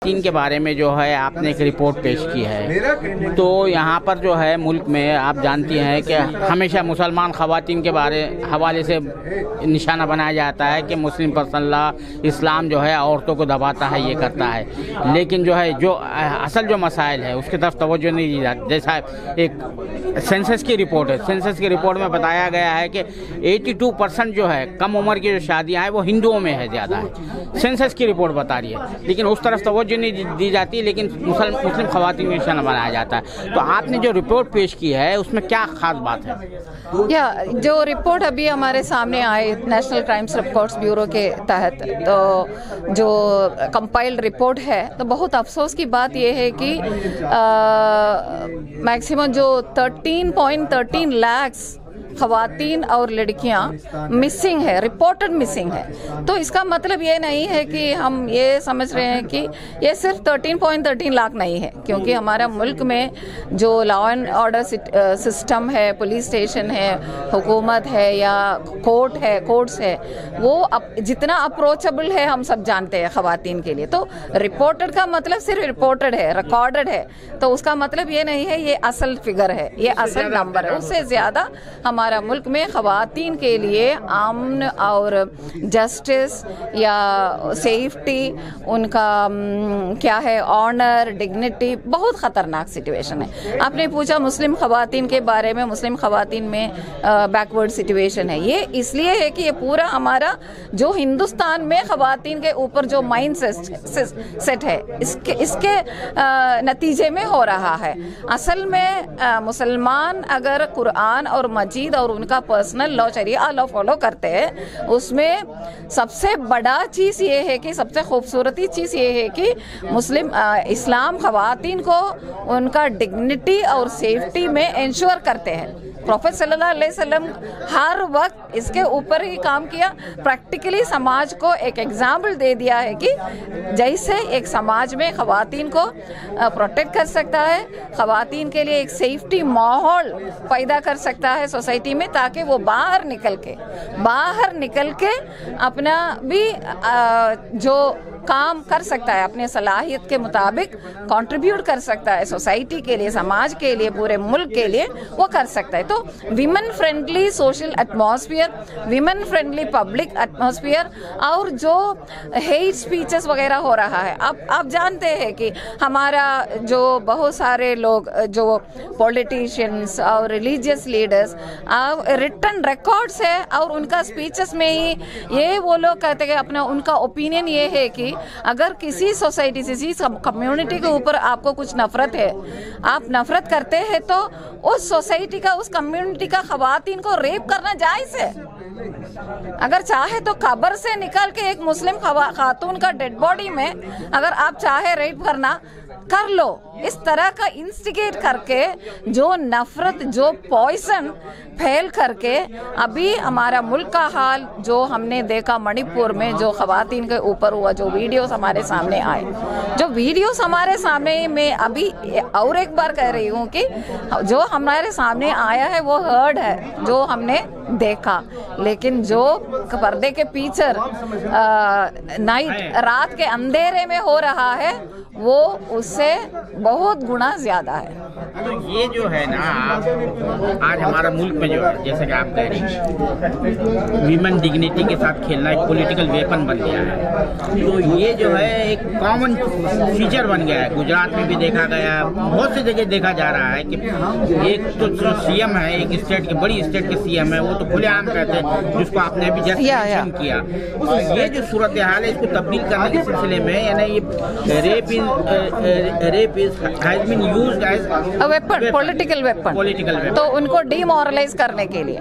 खवातीन के बारे में जो है आपने एक रिपोर्ट पेश की है, तो यहाँ पर जो है मुल्क में आप जानती हैं कि हमेशा मुसलमान खवातीन के हवाले से निशाना बनाया जाता है कि मुस्लिम पर्सन लॉ, इस्लाम जो है औरतों को दबाता है, ये करता है। लेकिन जो है जो असल जो मसाइल है उसकी तरफ तवज्जो नहीं दी जाती। जैसा एक सेंसस की रिपोर्ट है, सेंसस की रिपोर्ट में बताया गया है कि 82% जो है कम उम्र की जो शादियाँ हैं वो हिंदुओं में है, ज़्यादा है, सेंसस की रिपोर्ट बता रही है। लेकिन उस तरफ तवज्जो नहीं दी जाती, लेकिन मुस्लिम खवातीन को निशाना बनाया जाता है। तो आपने जो रिपोर्ट पेश की है उसमें क्या खास बात है? जो रिपोर्ट अभी हमारे सामने आई नेशनल क्राइम्स रिपोर्ट्स ब्यूरो के तहत, तो जो कंपाइल्ड रिपोर्ट है, तो बहुत अफसोस की बात यह है कि मैक्सिमम जो 13.13 लाख खवातीन और लड़कियां मिसिंग है, रिपोर्टेड मिसिंग है। तो इसका मतलब ये नहीं है कि हम ये समझ रहे हैं कि ये सिर्फ 13.13 लाख नहीं है, क्योंकि हमारा मुल्क में जो लॉ एंड ऑर्डर सिस्टम है, पुलिस स्टेशन है, हुकूमत है या कोर्ट है, कोर्ट्स है, वो जितना अप्रोचेबल है हम सब जानते हैं खवातीन के लिए। तो रिपोर्टेड का मतलब सिर्फ रिपोर्टेड है, रिकॉर्डेड है, तो उसका मतलब ये नहीं है ये असल फिगर है, ये असल नंबर है। उससे ज़्यादा हमारा मुल्क में खवातीन के लिए अमन और जस्टिस या सेफ्टी, उनका क्या है, ऑनर, डिग्निटी, बहुत ख़तरनाक सिचुएशन है। आपने पूछा मुस्लिम खवातीन के बारे में, मुस्लिम खवातीन में बैकवर्ड सिचुएशन है। ये इसलिए है कि ये पूरा हमारा जो हिंदुस्तान में खवातीन के ऊपर जो माइंड सेट है, इसके नतीजे में हो रहा है। असल में मुसलमान अगर कुरान और मजीद और उनका पर्सनल लॉ, शरिया लॉ फॉलो करते हैं, उसमें सबसे बड़ा चीज़ ये है कि सबसे खूबसूरती चीज़ ये है कि इस्लाम खवातीन को उनका डिग्निटी और सेफ्टी में इंश्योर करते हैं। प्रोफेट सल्लल्लाहु अलैहि वसल्लम हर वक्त इसके ऊपर ही काम किया, प्रैक्टिकली समाज को एक एग्जाम्पल दे दिया है कि जैसे एक समाज में खवातीन को प्रोटेक्ट कर सकता है, खवातीन के लिए एक सेफ्टी माहौल पैदा कर सकता है सोसाइटी में, ताकि वो बाहर निकल के अपना भी जो काम कर सकता है, अपने सलाहियत के मुताबिक कंट्रीब्यूट कर सकता है सोसाइटी के लिए, समाज के लिए, पूरे मुल्क के लिए, वो कर सकता है। तो women friendly social atmosphere, women friendly public atmosphere, और जो हेट स्पीचेस वगैरह हो रहा है, आप जानते हैं कि हमारा जो बहुत सारे लोग, जो पॉलिटिशियंस और रिलीजियस लीडर्स, रिटन रिकॉर्ड्स है और उनका स्पीचेस में ही ये वो लोग कहते हैं, अपना उनका ओपिनियन ये है कि अगर किसी सोसाइटी से, किसी कम्युनिटी के ऊपर आपको कुछ नफरत है, आप नफरत करते हैं, तो उस सोसाइटी का, उस कम्युनिटी का खवातीन को रेप करना जायज़ है। अगर चाहे तो कब्र से निकल के एक मुस्लिम खातून का डेड बॉडी में अगर आप चाहे रेप करना, कर लो। इस तरह का इंस्टिगेट करके जो नफरत, जो पॉइजन फैल करके अभी हमारा मुल्क का हाल जो हमने देखा मणिपुर में, जो खवातीन के ऊपर हुआ, जो वीडियोस हमारे सामने आए, जो वीडियोस हमारे सामने, मैं अभी और एक बार कह रही हूँ कि जो हमारे सामने आया है वो हर्ड है, जो हमने देखा, लेकिन जो पर्दे के पीछे रात के अंधेरे में हो रहा है वो उससे बहुत गुना ज्यादा है। तो ये जो है ना, आज हमारा मुल्क में जो है, जैसे कि आप कह रही हैं, वीमेन डिग्निटी के साथ खेलना एक पॉलिटिकल वेपन बन गया है। तो ये जो है एक कॉमन फीचर बन गया है। गुजरात में भी देखा गया, बहुत सी जगह देखा जा रहा है कि एक तो जो सीएम है, एक स्टेट की, बड़ी स्टेट के सीएम है, वो तो खुलेआम कहते हैं, जिसको आपने अभी जस्ट मेंशन किया। तो ये जो सूरत हाल है, इसको तब्दील करने के सिलसिले में, यानी ये rape has been used as a weapon, political weapon, तो उनको डीमोरलाइज करने के लिए,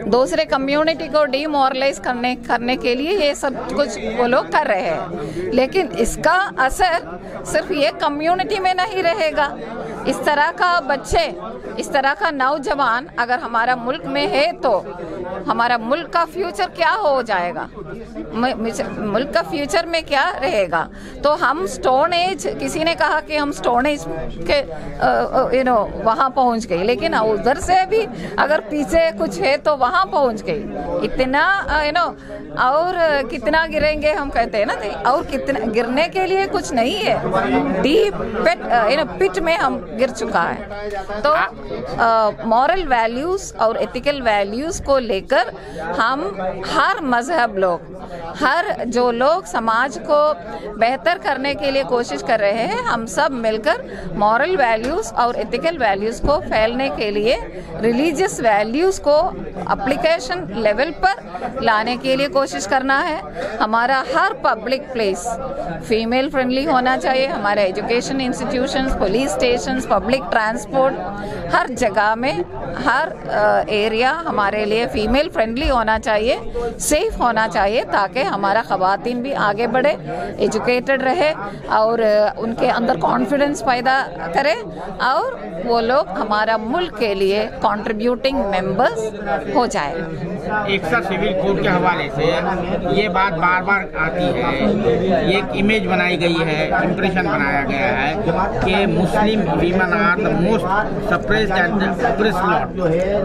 दूसरे कम्युनिटी को डीमोरलाइज करने के लिए ये सब कुछ वो लोग कर रहे हैं। लेकिन इसका असर सिर्फ ये कम्युनिटी में नहीं रहेगा, इस तरह का बच्चे, इस तरह का नौजवान अगर हमारा मुल्क में है तो हमारा मुल्क का फ्यूचर क्या हो जाएगा, मुल्क का फ्यूचर में क्या रहेगा। तो हम स्टोन एज, किसी ने कहा कि हम स्टोन एज के वहाँ पहुँच गई, लेकिन उधर से भी अगर पीछे कुछ है तो वहाँ पहुँच गई। इतना और कितना गिरेंगे हम कहते हैं ना, और कितना गिरने के लिए कुछ नहीं है, डीप पिट में हम गिर चुका है। तो मॉरल वैल्यूज और एथिकल वैल्यूज को लेकर हम हर मजहब लोग, हर जो लोग समाज को बेहतर करने के लिए कोशिश कर रहे हैं, हम सब मिलकर मॉरल वैल्यूज और एथिकल वैल्यूज को फैलने के लिए रिलीजियस वैल्यूज को एप्लीकेशन लेवल पर लाने के लिए कोशिश करना है। हमारा हर पब्लिक प्लेस फीमेल फ्रेंडली होना चाहिए, हमारे education institutions, police stations, public transport, हर जगह में हर एरिया हमारे लिए फीमेल फ्रेंडली होना चाहिए, सेफ होना चाहिए, ताकि हमारा ख़वातीन भी आगे बढ़े, एजुकेटेड रहे और उनके अंदर कॉन्फिडेंस पैदा करे और वो लोग हमारा मुल्क के लिए कंट्रीब्यूटिंग मेंबर्स हो जाए। एक्सा सिविल कोड के हवाले से ये बात बार बार आती है, ये एक इमेज बनाई गई है, इम्प्रेशन बनाया गया है कि Muslim women are the most suppressed and oppressed lot.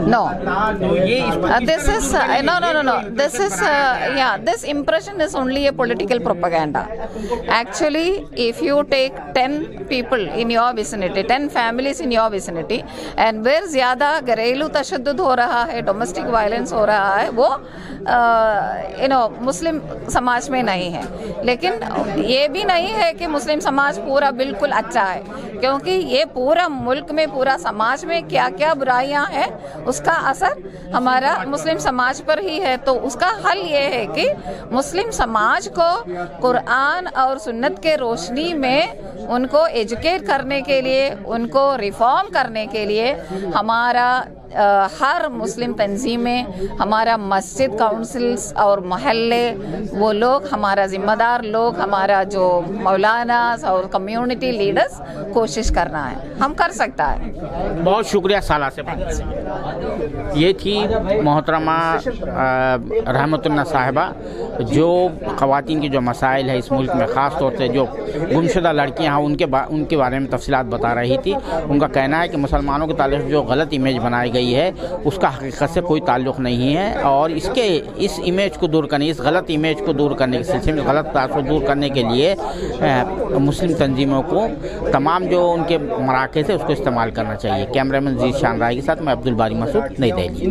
No, तो ये this is no. This impression is only a political propaganda. Actually, if you take 10 people in your vicinity, 10 families in your vicinity, and where ज़्यादा घरेलू तशद्दुद हो रहा है, domestic violence हो रहा है, वो मुस्लिम समाज में नहीं है। लेकिन ये भी नहीं है कि मुस्लिम समाज पूरा बिल्कुल अच्छा है, क्योंकि ये पूरा मुल्क में, पूरा समाज में क्या क्या बुराइयां हैं, उसका असर हमारा मुस्लिम समाज पर ही है। तो उसका हल ये है कि मुस्लिम समाज को कुरान और सुन्नत के रोशनी में उनको एजुकेट करने के लिए, उनको रिफॉर्म करने के लिए हमारा हर मुस्लिम तंजीमें, हमारा मस्जिद काउंसिल्स और मोहल्ले, वो लोग हमारा ज़िम्मेदार लोग, हमारा जो मौलाना और कम्युनिटी लीडर्स कोशिश करना है, हम कर सकता है। बहुत शुक्रिया साला से बात से। ये थी मोहतरमा रहमतुल्लाह साहिबा, जो ख़वातीन की जो मसाइल है इस मुल्क में, ख़ास तौर से जो गुमशुदा लड़कियाँ हैं उनके बारे में तफसीलात बता रही थी। उनका कहना है कि मुसलमानों के ताल्लुक़ जो गलत इमेज बनाई गई है उसका हकीकत से कोई ताल्लुक़ नहीं है, और इस इमेज को दूर करने, इस गलत इमेज को दूर करने के सिलसिले में, गलत तासुर को दूर करने के लिए मुस्लिम तंजीमों को तमाम जो उनके मराकज़ है उसको इस्तेमाल करना चाहिए। कैमरामैन जीत शान राय के साथ मैं अब्दुल बारी मसूद, नई दिल्ली।